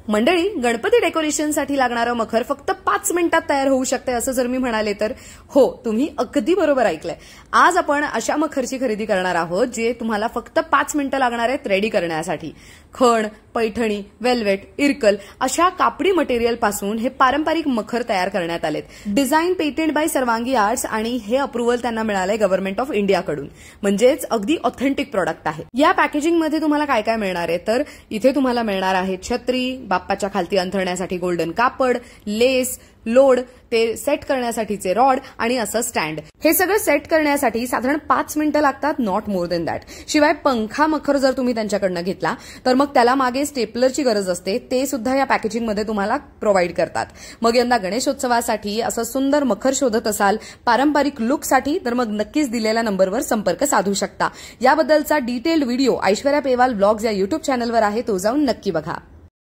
मंडळी, गणपती डेकोरेशनसाठी लागणारं मखर फक्त 5 मिनिटात तयार होऊ शकते असं जर मी म्हणाले तर हो, तुम्ही अगदी बरोबर ऐकलंय. आज आपण अशा मखरची खरेदी करणार आहोत जे तुम्हाला फक्त 5 मिनिटं लागणार आहेत रेडी करण्यासाठी. खण, पैठणी, वेल्वेट, इरकल अशा कापडी मटेरियल पासून हे पारंपरिक मखर तयार करण्यात आलेत. डिझाईन पेटेंट बाय सर्वांगी आर्ट्स आणि हे अप्रुव्हल त्यांना मिळालंय गव्हर्नमेंट ऑफ इंडियाकडून. म्हणजेच अगदी ऑथेंटिक प्रॉडक्ट आहे. या पॅकेजिंग मध्ये तुम्हाला काय काय मिळणार आहे तर इथे तुम्हाला मिळणार आहे छत्री, बाप्पाच्या खालती अंथरण्यासाठी गोल्डन कापड, लेस, लोड, ते सेट करण्यासाठीचे रॉड आणि असं स्टँड. हे सगळं सेट करण्यासाठी साधारण 5 मिनिटं लागतात, नॉट मोर देन दॅट. शिवाय पंखा मखर जर तुम्ही त्यांच्याकडनं घेतला तर मग त्याला मागे स्टेपलरची गरज असते, ते सुद्धा या पॅकेजिंगमध्ये तुम्हाला प्रोव्हाइड करतात. मग यंदा गणेशोत्सवासाठी असं सुंदर मखर शोधत असाल पारंपरिक लुकसाठी तर मग नक्कीच दिलेल्या नंबरवर संपर्क साधू शकता. याबद्दलचा detailed video Aishwarya Pewal blogs या युट्यूब चॅनलवर आहे, तो जाऊन नक्की बघा.